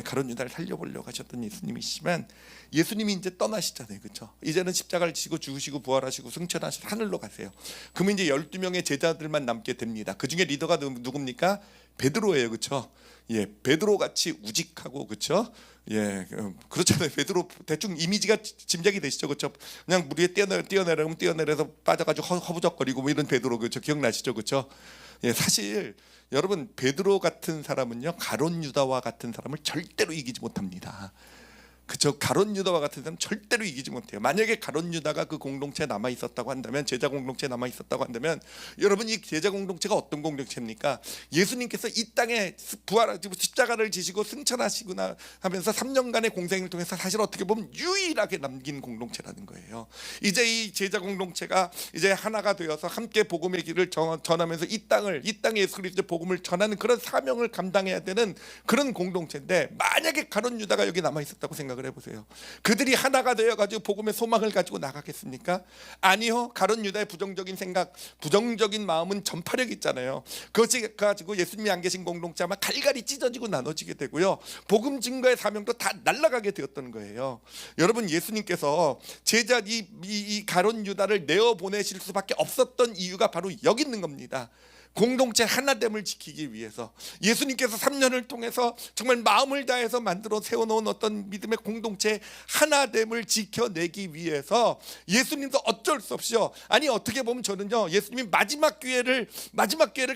Speaker 1: 가룟 유다를 살려보려고 하셨던 예수님이시지만, 예수님이 이제 떠나시잖아요, 그렇죠? 이제는 십자가를 지고 죽으시고 부활하시고 승천하셔서 하늘로 가세요. 그러면 이제 12명의 제자들만 남게 됩니다. 그 중에 리더가 누굽니까? 베드로예요, 그렇죠? 베드로 같이 우직하고, 그렇죠? 그렇잖아요. 베드로 대충 이미지가 짐작이 되시죠, 그렇죠? 그냥 물 위에 뛰어내려면 뛰어내려서 빠져가지고 허부적거리고 뭐 이런 베드로, 그렇죠? 기억나시죠, 그렇죠? 사실 여러분, 베드로 같은 사람은요 가룟 유다와 같은 사람을 절대로 이기지 못합니다. 그죠? 가룟 유다와 같은 사람 절대로 이기지 못해요. 만약에 가룟 유다가 그 공동체에 남아 있었다고 한다면, 제자 공동체에 남아 있었다고 한다면, 여러분 이 제자 공동체가 어떤 공동체입니까? 예수님께서 이 땅에 부활하시고 십자가를 지시고 승천하시구나 하면서 3년간의 공생을 통해서 사실 어떻게 보면 유일하게 남긴 공동체라는 거예요. 이제 이 제자 공동체가 이제 하나가 되어서 함께 복음의 길을 전하면서 이 땅에 예수 그리스도의 복음을 전하는 그런 사명을 감당해야 되는 그런 공동체인데, 만약에 가룟 유다가 여기 남아 있었다고 생각을 해보세요. 그들이 하나가 되어가지고 복음의 소망을 가지고 나가겠습니까? 아니요. 가룟 유다의 부정적인 생각, 부정적인 마음은 전파력이 있잖아요. 그것이 가지고 예수님이 안 계신 공동체 아마 갈갈이 찢어지고 나눠지게 되고요, 복음 증거의 사명도 다 날아가게 되었던 거예요. 여러분, 예수님께서 제자 이 가룟 유다를 내어 보내실 수밖에 없었던 이유가 바로 여기 있는 겁니다. 공동체 하나됨을 지키기 위해서 예수님께서 3년을 통해서 정말 마음을 다해서 만들어 세워놓은 어떤 믿음의 공동체 하나됨을 지켜내기 위해서 예수님도 어쩔 수 없이요, 아니 어떻게 보면 저는요 예수님이 마지막 기회를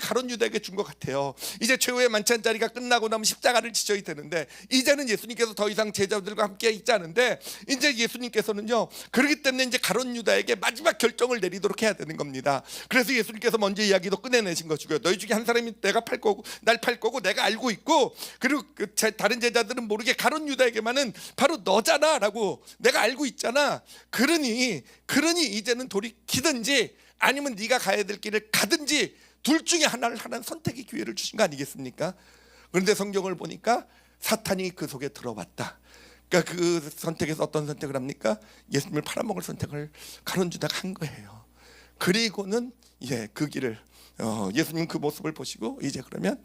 Speaker 1: 가룟 유다에게 준 것 같아요. 이제 최후의 만찬 자리가 끝나고 나면 십자가를 지셔야 되는데, 이제는 예수님께서 더 이상 제자들과 함께 있지 않은데, 이제 예수님께서는요 그렇기 때문에 이제 가룟 유다에게 마지막 결정을 내리도록 해야 되는 겁니다. 그래서 예수님께서 먼저 이야기도 꺼내내신 것이고요. 너희 중에 한 사람이 날 팔 거고 내가 알고 있고, 그리고 다른 제자들은 모르게 가룟 유다에게만은 바로 너잖아라고 내가 알고 있잖아. 그러니 이제는 돌이키든지 아니면 네가 가야 될 길을 가든지 둘 중에 하나를 하는 선택의 기회를 주신 거 아니겠습니까? 그런데 성경을 보니까 사탄이 그 속에 들어왔다. 그러니까 그 선택에서 어떤 선택을 합니까? 예수님을 팔아먹을 선택을 가룟 유다가 한 거예요. 그리고는 그 길을 예수님 그 모습을 보시고 이제 그러면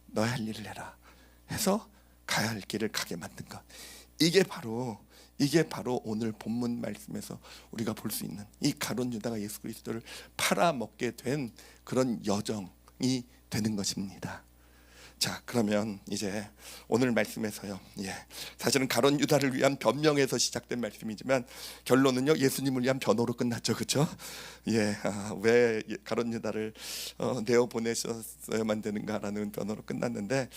Speaker 1: 너의 할 일을 해라 해서 가야 할 길을 가게 만든 것, 이게 바로
Speaker 2: 이게 바로 오늘 본문 말씀에서 우리가 볼 수 있는 이 가룟 유다가 예수 그리스도를 팔아먹게 된 그런 여정이 되는 것입니다. 자, 그러면 이제 오늘 말씀에서요, 사실은 가룟 유다를 위한 변명에서 시작된 말씀이지만 결론은요, 예수님을 위한 변호로 끝났죠, 그렇죠? 왜 가룟 유다를 내어 보내셨어야만 되는가라는 변호로 끝났는데,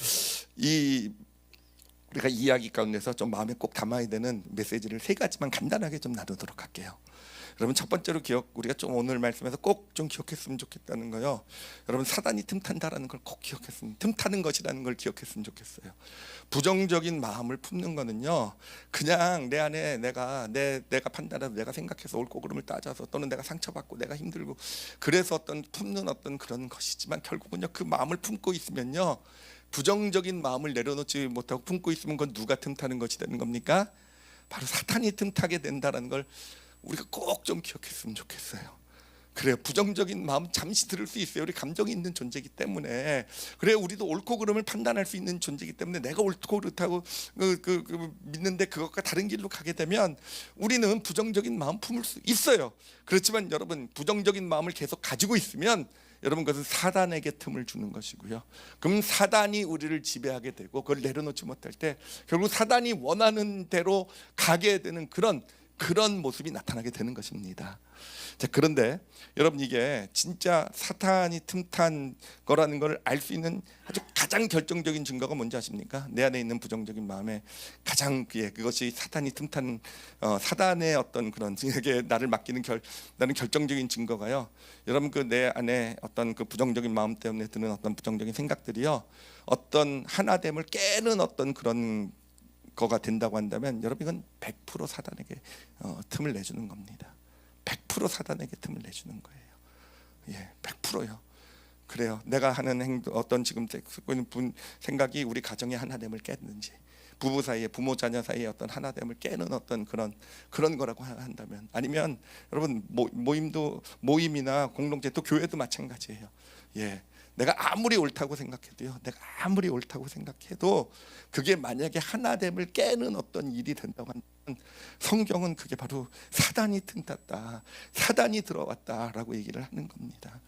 Speaker 2: 우리가 이야기 가운데서 좀 마음에 꼭 담아야 되는 메시지를 세 가지만 간단하게 좀 나누도록 할게요. 여러분, 첫 번째로 우리가 좀 오늘 말씀에서 꼭 좀 기억했으면 좋겠다는 거요. 여러분, 사단이 틈탄다라는 걸 꼭 기억했으면, 틈타는 것이라는 걸 기억했으면 좋겠어요. 부정적인 마음을 품는 거는요, 그냥 내 안에 내가 판단해서 내가 생각해서 옳고 그름을 따져서, 또는 내가 상처받고 내가 힘들고 그래서 품는 어떤 그런 것이지만, 결국은요, 그 마음을 품고 있으면요, 부정적인 마음을 내려놓지 못하고 품고 있으면 그건 누가 틈타는 것이 되는 겁니까? 바로 사탄이 틈타게 된다는 걸 우리가 꼭 좀 기억했으면 좋겠어요. 그래요. 부정적인 마음 잠시 들을 수 있어요. 우리 감정이 있는 존재이기 때문에. 그래요. 우리도 옳고 그름을 판단할 수 있는 존재이기 때문에 내가 옳고 그렇다고 믿는데 그것과 다른 길로 가게 되면 우리는 부정적인 마음 품을 수 있어요. 그렇지만 여러분, 부정적인 마음을 계속 가지고 있으면 여러분, 그것은 사단에게 틈을 주는 것이고요. 그럼 사단이 우리를 지배하게 되고 그걸 내려놓지 못할 때 결국 사단이 원하는 대로 가게 되는 그런 모습이 나타나게 되는 것입니다. 자, 그런데 여러분, 이게 진짜 사탄이 틈탄 거라는 걸 알 수 있는 아주 가장 결정적인 증거가 뭔지 아십니까? 내 안에 있는 부정적인 마음에 가장 그것이 사탄이 틈탄 사단의 어떤 그런 에게 나를 맡기는 나는 결정적인 증거가요. 여러분, 그 내 안에 어떤 그 부정적인 마음 때문에 드는 어떤 부정적인 생각들이요, 어떤 하나됨을 깨는 어떤 그런 거가 된다고 한다면 여러분, 이건 100% 사단에게 틈을 내주는 겁니다. 100% 사단에게 틈을 내주는 거예요. 100%요. 그래요. 내가 하는 행동, 어떤 지금 쓰고 있는 생각이 우리 가정의 하나됨을 깼는지, 부부 사이에, 부모 자녀 사이에 어떤 하나됨을 깨는 어떤 그런 거라고 한다면, 아니면 여러분, 모임이나 공동체, 또 교회도 마찬가지예요. 내가 아무리 옳다고 생각해도 그게 만약에 하나됨을 깨는 어떤 일이 된다고 한다면 성경은 그게 바로 사단이 틈탔다, 사단이 들어왔다라고 얘기를 하는 겁니다.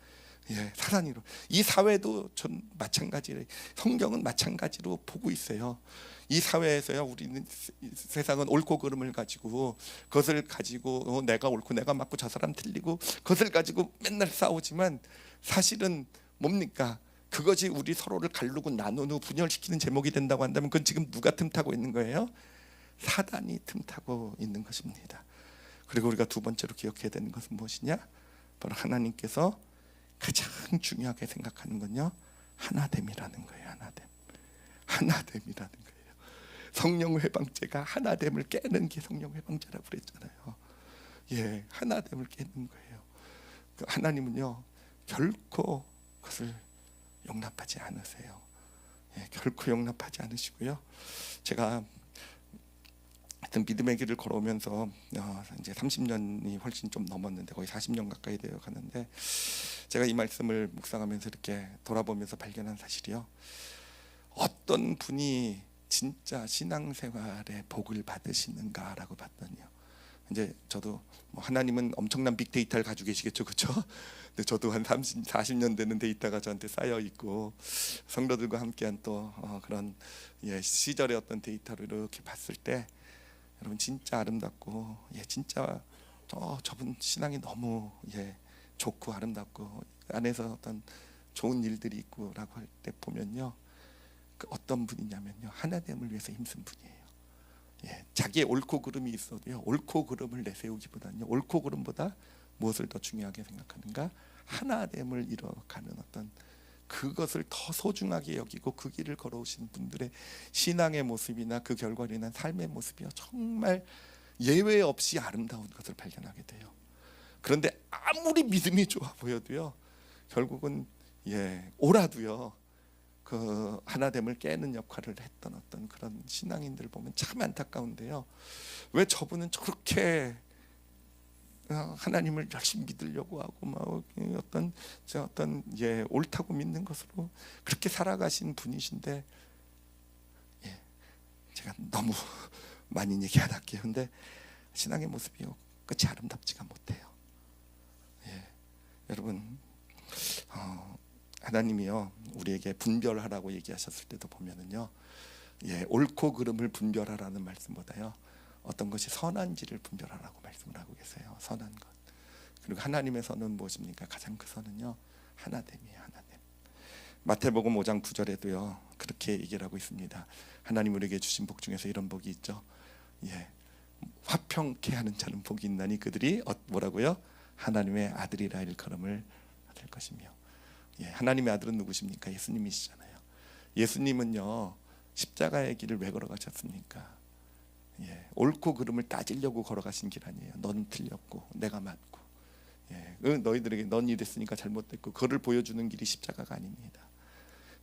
Speaker 2: 사단으로. 이 사회도 전 마찬가지예요. 성경은 마찬가지로 보고 있어요. 이 사회에서요, 우리는 세상은 옳고 그름을 가지고 그것을 가지고 내가 옳고 내가 맞고 저 사람 틀리고 그것을 가지고 맨날 싸우지만 사실은 뭡니까? 그것이 우리 서로를 가르고 나누고 분열시키는 제목이 된다고 한다면 그건 지금 누가 틈타고 있는 거예요? 사단이 틈타고 있는 것입니다. 그리고 우리가 두 번째로 기억해야 되는 것은 무엇이냐? 바로 하나님께서 가장 중요하게 생각하는 건요, 하나됨이라는 거예요. 하나됨이라는 거예요. 성령 회방제가 하나됨을 깨는 게 성령 회방제라고 그랬잖아요. 하나됨을 깨는 거예요. 하나님은요, 결코 그것을 용납하지 않으세요. 결코 용납하지 않으시고요. 제가 하여튼 믿음의 길을 걸어오면서 이제 30년이 훨씬 좀 넘었는데 거의 40년 가까이 되어 가는데, 제가 이 말씀을 묵상하면서 이렇게 돌아보면서 발견한 사실이요, 어떤 분이 진짜 신앙생활에 복을 받으시는가라고 봤더니요, 이제 저도 하나님은 엄청난 빅데이터를 가지고 계시겠죠, 그렇죠? 근데 저도 한 40년 되는 데이터가 저한테 쌓여 있고, 성도들과 함께한 또 그런 시절의 어떤 데이터를 이렇게 봤을 때, 여러분, 진짜 아름답고, 진짜 저분 신앙이 너무 좋고 아름답고 안에서 어떤 좋은 일들이 있고라고 할 때 보면요, 그 어떤 분이냐면요, 하나됨을 위해서 힘쓴 분이에요. 자기의 옳고 그름이 있어도요, 옳고 그름을 내세우기보다는요, 옳고 그름보다 무엇을 더 중요하게 생각하는가? 하나됨을 이뤄가는 어떤 그것을 더 소중하게 여기고 그 길을 걸어오신 분들의 신앙의 모습이나 그 결과로 인한 삶의 모습이요, 정말 예외 없이 아름다운 것을 발견하게 돼요. 그런데 아무리 믿음이 좋아 보여도요, 결국은 오라도요, 그 하나됨을 깨는 역할을 했던 어떤 그런 신앙인들 보면 참 안타까운데요, 왜 저분은 저렇게 하나님을 열심히 믿으려고 하고 막 어떤 옳다고 믿는 것으로 그렇게 살아가신 분이신데, 제가 너무 많이 얘기 안 할게요. 근데 신앙의 모습이 끝이 아름답지가 못해요. 예. 여러분 하나님이요 우리에게 분별하라고 얘기하셨을 때도 보면은요, 옳고 그름을 분별하라는 말씀보다요 어떤 것이 선한지를 분별하라고 말씀을 하고 계세요. 선한 것. 그리고 하나님의 선은 무엇입니까? 가장 그 선은요 하나됨이에요. 하나됨. 마태복음 5장 9절에도요 그렇게 얘기를 하고 있습니다. 하나님 우리에게 주신 복 중에서 이런 복이 있죠. 화평케 하는 자는 복이 있나니 그들이 뭐라고요? 하나님의 아들이라 일컬음을 받을 것이며. 하나님의 아들은 누구십니까? 예수님이시잖아요. 예수님은요 십자가의 길을 왜 걸어가셨습니까? 옳고 그름을 따지려고 걸어가신 길 아니에요. 넌 틀렸고 내가 맞고, 너희들에게 넌 이랬으니까 잘못됐고, 그를 보여주는 길이 십자가가 아닙니다.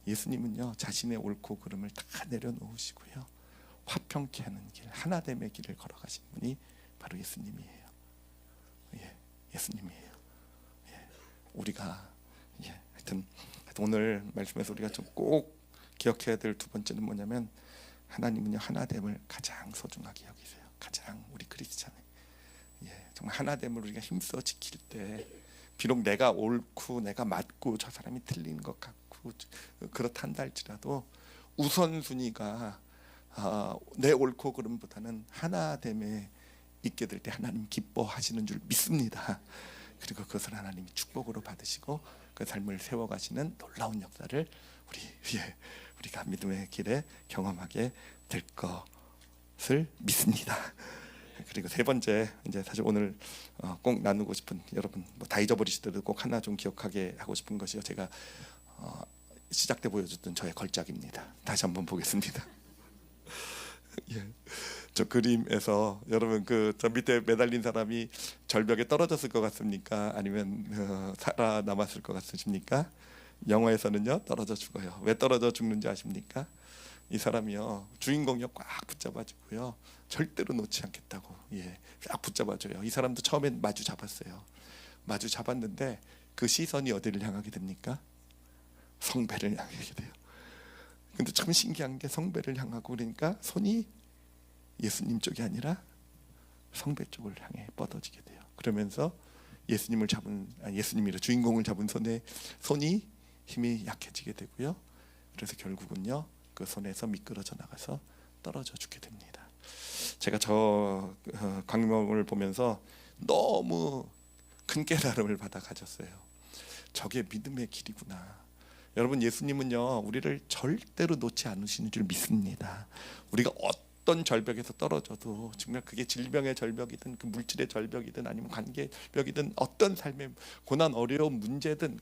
Speaker 2: 예수님은요 자신의 옳고 그름을 다 내려놓으시고요 화평케 하는 길, 하나됨의 길을 걸어가신 분이 바로 예수님이에요. 예수님이에요. 우리가 하여튼 오늘 말씀에서 우리가 좀 꼭 기억해야 될 두 번째는 뭐냐면, 하나님은요 하나됨을 가장 소중하게 여기세요. 가장 우리 크리스찬에 정말 하나됨을 우리가 힘써 지킬 때, 비록 내가 옳고 내가 맞고 저 사람이 틀린 것 같고 그렇단다 할지라도 우선순위가 내 옳고 그름보다는 하나됨에 있게 될 때 하나님 기뻐하시는 줄 믿습니다. 그리고 그것을 하나님이 축복으로 받으시고 그 삶을 세워가시는 놀라운 역사를 우리가 믿음의 길에 경험하게 될 것을 믿습니다. 그리고 세 번째, 이제 사실 오늘 꼭 나누고 싶은, 여러분 뭐 다 잊어버리시더라도 꼭 하나 좀 기억하게 하고 싶은 것이요, 제가 시작 때 보여줬던 저의 걸작입니다. 다시 한번 보겠습니다. 저 그림에서 여러분 저 밑에 매달린 사람이 절벽에 떨어졌을 것 같습니까? 아니면 살아남았을 것 같으십니까? 영화에서는요 떨어져 죽어요. 왜 떨어져 죽는지 아십니까? 이 사람이요 주인공이요 꽉 붙잡아주고요 절대로 놓지 않겠다고 꽉 붙잡아줘요. 이 사람도 처음엔 마주 잡았어요. 마주 잡았는데 그 시선이 어디를 향하게 됩니까? 성배를 향하게 돼요. 근데 참 신기한 게, 성배를 향하고 그러니까 손이 예수님 쪽이 아니라 성배 쪽을 향해 뻗어지게 돼요. 그러면서 예수님이라 주인공을 잡은 손이 힘이 약해지게 되고요. 그래서 결국은요 그 손에서 미끄러져 나가서 떨어져 죽게 됩니다. 제가 저 광명을 보면서 너무 큰 깨달음을 받아 가졌어요. 저게 믿음의 길이구나. 여러분 예수님은요 우리를 절대로 놓지 않으시는 줄 믿습니다. 우리가 어떤 절벽에서 떨어져도, 정말 그게 질병의 절벽이든 그 물질의 절벽이든 아니면 관계의 절벽이든 어떤 삶의 고난 어려운 문제든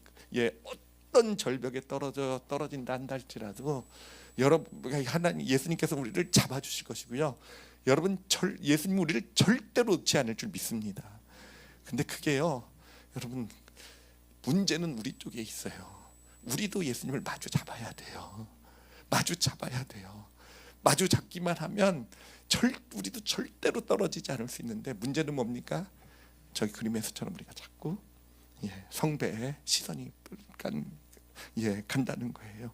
Speaker 2: 어떤 절벽에 떨어진다 한다 할지라도 여러분 하나님 예수님께서 우리를 잡아주실 것이고요. 여러분 예수님 우리를 절대로 놓지 않을 줄 믿습니다. 근데 그게요 여러분 문제는 우리 쪽에 있어요. 우리도 예수님을 마주 잡아야 돼요. 마주 잡아야 돼요. 마주 잡기만 하면 우리도 절대로 떨어지지 않을 수 있는데, 문제는 뭡니까? 저기 그림에서처럼 우리가 자꾸 성배에 시선이 간다는 거예요.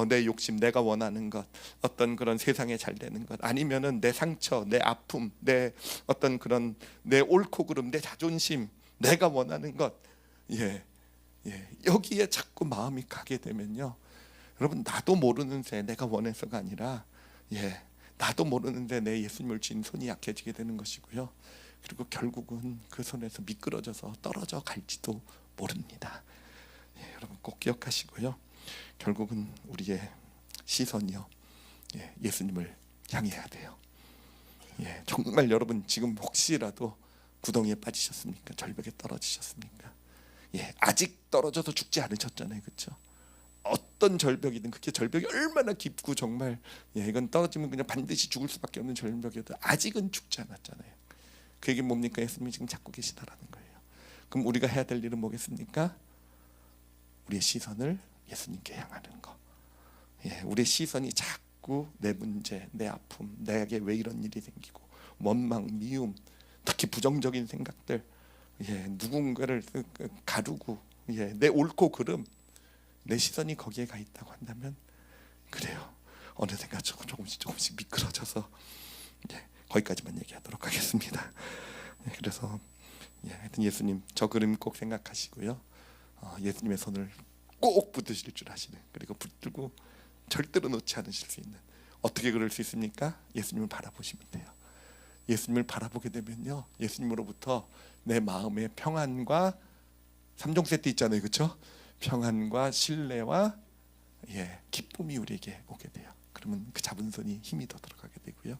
Speaker 2: 내 욕심, 내가 원하는 것, 어떤 그런 세상에 잘 되는 것, 아니면은 내 상처, 내 아픔, 내 어떤 그런 내 옳고 그름, 내 자존심, 내가 원하는 것, 여기에 자꾸 마음이 가게 되면요, 여러분 나도 모르는 새 내가 원해서가 아니라 나도 모르는데 내 예수님을 쥔 손이 약해지게 되는 것이고요. 그리고 결국은 그 손에서 미끄러져서 떨어져 갈지도 모릅니다. 여러분 꼭 기억하시고요. 결국은 우리의 시선이요 예수님을 향해야 돼요. 정말 여러분 지금 혹시라도 구덩이에 빠지셨습니까? 절벽에 떨어지셨습니까? 아직 떨어져서 죽지 않으셨잖아요, 그렇죠? 어떤 절벽이든, 그게 절벽이 얼마나 깊고 정말 이건 떨어지면 그냥 반드시 죽을 수밖에 없는 절벽이어도 아직은 죽지 않았잖아요. 그 얘기는 뭡니까? 예수님이 지금 잡고 계시다라는 거예요. 그럼 우리가 해야 될 일은 뭐겠습니까? 우리의 시선을 예수님께 향하는 거. 우리의 시선이 자꾸 내 문제, 내 아픔, 내게 왜 이런 일이 생기고, 원망, 미움, 특히 부정적인 생각들, 누군가를 가두고, 내 옳고 그름, 내 시선이 거기에 가 있다고 한다면, 그래요, 어느샌가 조금씩 미끄러져서 거기까지만 얘기하도록 하겠습니다. 그래서 하여튼 예수님 저 그림 꼭 생각하시고요. 예수님의 손을 꼭 붙드실 줄 아시는, 그리고 붙들고 절대로 놓지 않으실 수 있는. 어떻게 그럴 수 있습니까? 예수님을 바라보시면 돼요. 예수님을 바라보게 되면요, 예수님으로부터 내 마음의 평안과 3종 세트 있잖아요, 그렇죠? 평안과 신뢰와 기쁨이 우리에게 오게 돼요. 그러면 그 잡은 손이 힘이 더 들어가게 되고요.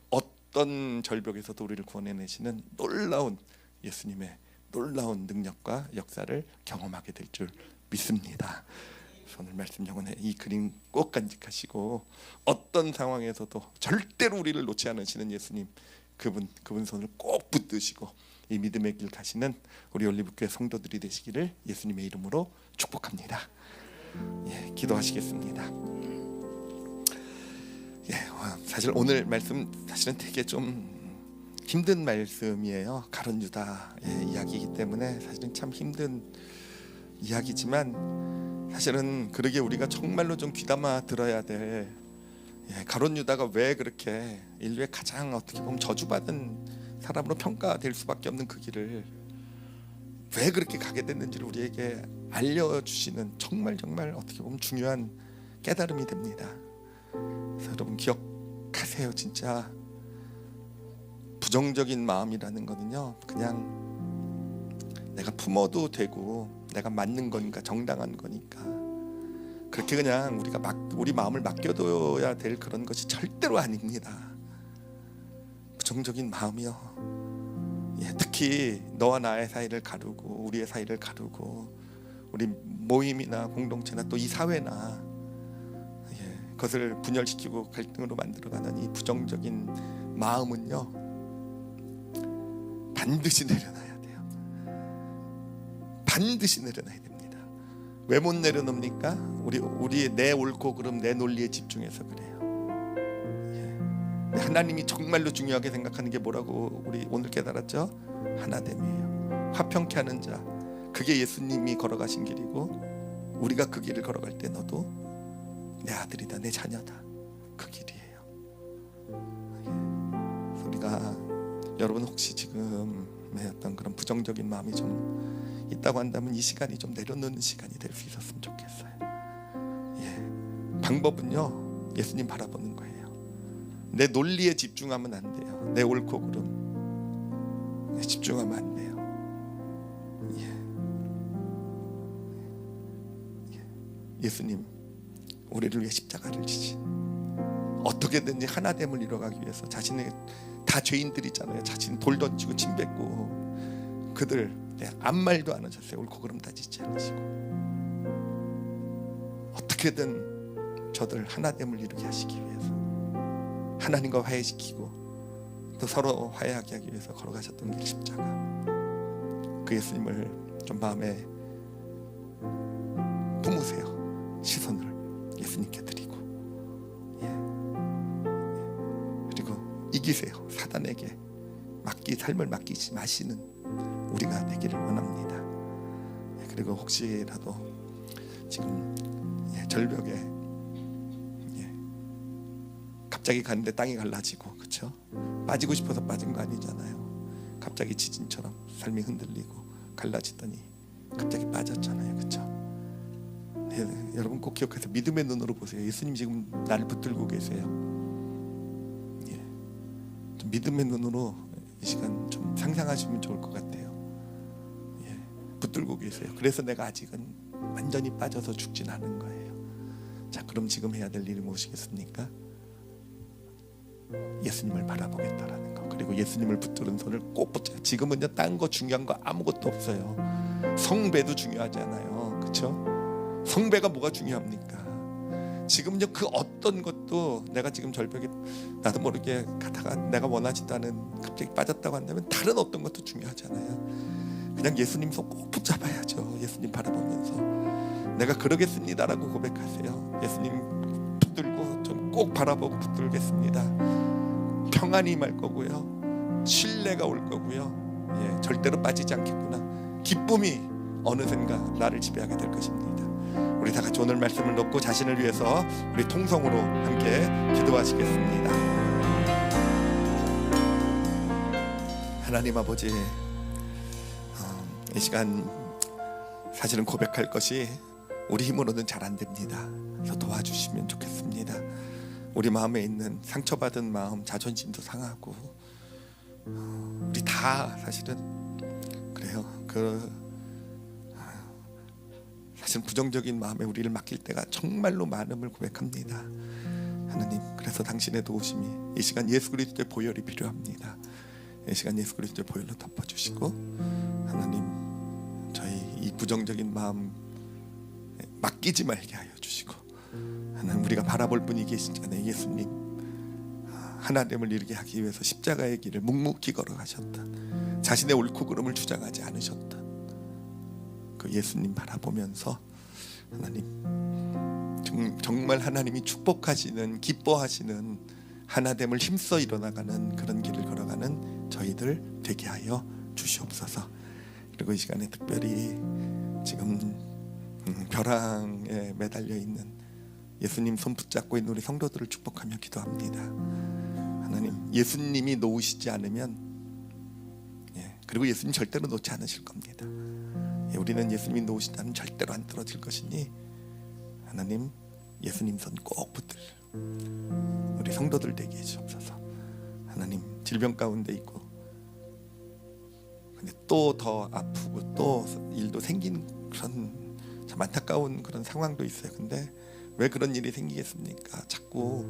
Speaker 2: 어떤 절벽에서도 우리를 구원해내시는 놀라운 예수님의 놀라운 능력과 역사를 경험하게 될 줄 믿습니다. 오늘 말씀 영혼에 이 그림 꼭 간직하시고, 어떤 상황에서도 절대로 우리를 놓지 않으시는 예수님, 그분 손을 꼭 붙드시고 이 믿음의 길 가시는 우리 올리브교회 성도들이 되시기를 예수님의 이름으로 축복합니다. 기도하시겠습니다. 사실 오늘 말씀 사실은 되게 좀 힘든 말씀이에요. 가룟 유다의 이야기이기 때문에 사실은 참 힘든 이야기지만, 사실은 그러게 우리가 정말로 좀 귀담아 들어야 될, 가룟 유다가 왜 그렇게 인류의 가장 어떻게 보면 저주받은 사람으로 평가될 수밖에 없는 그 길을 왜 그렇게 가게 됐는지를 우리에게 알려주시는 정말 어떻게 보면 중요한 깨달음이 됩니다. 그래서 여러분 기억하세요. 진짜 부정적인 마음이라는 거는요, 그냥 내가 품어도 되고 내가 맞는 거니까, 정당한 거니까, 그렇게 그냥 우리 마음을 맡겨둬야 될 그런 것이 절대로 아닙니다. 부정적인 마음이요, 특히 너와 나의 사이를 가르고 우리의 사이를 가르고 우리 모임이나 공동체나 또 이 사회나 그것을 분열시키고 갈등으로 만들어가는 이 부정적인 마음은요, 반드시 내려놔야 돼요. 반드시 내려놔야 됩니다. 왜 못 내려놓습니까? 우리의 내 옳고 그름, 내 논리에 집중해서 그래요. 하나님이 정말로 중요하게 생각하는 게 뭐라고 우리 오늘 깨달았죠? 하나됨이에요. 화평케 하는 자, 그게 예수님이 걸어가신 길이고, 우리가 그 길을 걸어갈 때 너도 내 아들이다, 내 자녀다, 그 길이에요. 우리가, 여러분 혹시 지금의 어떤 그런 부정적인 마음이 좀 있다고 한다면 이 시간이 좀 내려놓는 시간이 될 수 있었으면 좋겠어요. 방법은요, to 바라보는 거예요. 내 논리에 집중하면 안 돼요. 내 옳고 그름 집중하면 안 돼요. 예수님 우리를 위해 십자가를 지신, 어떻게든지 하나됨을 이뤄가기 위해서 자신의, 다 죄인들이잖아요. 자신 돌 던지고 침 뱉고, 그들 아무 말도 안 하셨어요. 옳고 그름 다 짓지 않으시고, 어떻게든 저들 하나됨을 이루게 하시기 위해서 하나님과 화해시키고 또 서로 화해하게 하기 위해서 걸어가셨던 길 십자가, 그 예수님을 좀 마음에 품으세요. 시선을 예수님께 드리고, 그리고 이기세요. 사단에게 삶을 맡기지 마시는 우리가 되기를 원합니다. 그리고 혹시라도 지금 절벽에 갑자기 가는데 땅이 갈라지고, 그렇죠? 빠지고 싶어서 빠진 거 아니잖아요. 갑자기 지진처럼 삶이 흔들리고 갈라지더니 갑자기 빠졌잖아요, 그렇죠? 여러분 꼭 기억해서 믿음의 눈으로 보세요. 예수님 지금 나를 붙들고 계세요. 좀 믿음의 눈으로 이 시간 좀 상상하시면 좋을 것 같아요. 붙들고 계세요. 그래서 내가 아직은 완전히 빠져서 죽진 않은 거예요. 자, 그럼 지금 해야 될 일이 무엇이겠습니까? 예수님을 바라보겠다라는 거, 그리고 예수님을 붙드는 손을 꼭 붙여요. 지금은요, 딴 거 중요한 거 아무것도 없어요. 성배도 중요하지 않아요, 그렇죠? 성배가 뭐가 중요합니까? 지금요, 그 어떤 것도, 내가 지금 절벽에 나도 모르게 가다가 내가 원하지도 않은, 갑자기 빠졌다고 한다면 다른 어떤 것도 중요하잖아요. 그냥 예수님 손 꼭 붙잡아야죠. 예수님 바라보면서 내가 그러겠습니다라고 고백하세요. 예수님 붙들고 좀 꼭 바라보고 붙들겠습니다. 평안이 임할 거고요, 신뢰가 올 거고요, 절대로 빠지지 않겠구나, 기쁨이 어느샌가 나를 지배하게 될 것입니다. 우리 다 같이 오늘 말씀을 놓고 자신을 위해서 우리 통성으로 함께 기도하시겠습니다. 하나님 아버지, 이 시간 사실은 고백할 것이 우리 힘으로는 잘 안 됩니다. 그래서 도와주시면 좋겠습니다. 우리 마음에 있는 상처받은 마음, 자존심도 상하고 우리 다 사실은 그래요. 사실 부정적인 마음에 우리를 맡길 때가 정말로 많음을 고백합니다. 하나님, 그래서 당신의 도우심이 이 시간 예수 그리스도의 보혈이 필요합니다. 이 시간 예수 그리스도의 보혈로 덮어주시고 하나님, 저희 이 부정적인 마음 맡기지 말게 하여 주시고, 하나님, 우리가 바라볼 분이 계시잖아요. 예수님, 하나됨을 이루게 하기 위해서 십자가의 길을 묵묵히 걸어가셨던, 자신의 옳고 그름을 주장하지 않으셨던 그 예수님 바라보면서 하나님, 정말 하나님이 축복하시는, 기뻐하시는 하나됨을 힘써 일어나가는 그런 길을 걸어가는 저희들 되게 하여 주시옵소서. 그리고 이 시간에 특별히 지금 벼랑에 매달려 있는 예수님 손 붙잡고 있는 우리 성도들을 축복하며 기도합니다. 하나님, 예수님이 놓으시지 않으면, 그리고 예수님 절대로 놓지 않으실 겁니다. 우리는 예수님이 놓으시다면 절대로 안 떨어질 것이니 하나님, 예수님 손 꼭 붙들 우리 성도들 되게 해주옵소서. 하나님, 질병 가운데 있고 근데 또 더 아프고 또 일도 생긴 그런 참 안타까운 그런 상황도 있어요. 근데 왜 그런 일이 생기겠습니까? 자꾸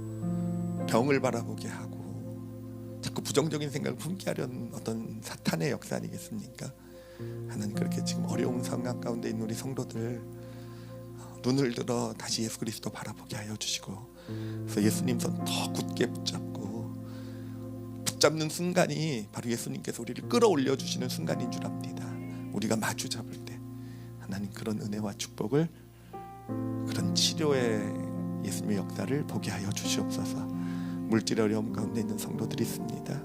Speaker 2: 병을 바라보게 하고 자꾸 부정적인 생각을 품게 하려는 어떤 사탄의 역사 아니겠습니까? 하나님, 그렇게 지금 어려운 상황 가운데 있는 우리 성도들 눈을 들어 다시 예수 그리스도 바라보게 하여 주시고, 그래서 예수님 손 더 굳게 붙잡는 순간이 바로 예수님께서 우리를 끌어올려 주시는 순간인 줄 압니다. 우리가 마주 잡을 때 하나님, 그런 은혜와 축복을, 그런 치료의 예수님의 역사를 보게 하여 주시옵소서. 물질의 어려움 가운데 있는 성도들이 있습니다.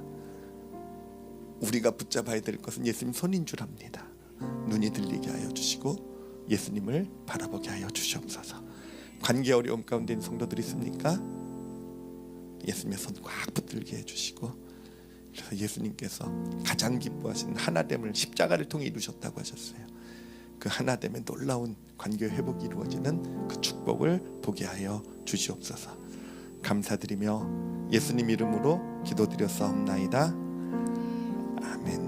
Speaker 2: 우리가 붙잡아야 될 것은 예수님 손인 줄 압니다. 눈이 들리게 하여 주시고 예수님을 바라보게 하여 주시옵소서. 관계 어려움 가운데 있는 성도들이 있습니까? 예수님의 손 꽉 붙들게 해주시고, 그래서 예수님께서 가장 기뻐하시는 하나됨을 십자가를 통해 이루셨다고 하셨어요. 그 하나됨의 놀라운 관계 회복이 이루어지는 그 축복을 보게 하여 주시옵소서. 감사드리며 예수님 이름으로 기도드렸사옵나이다. 아멘.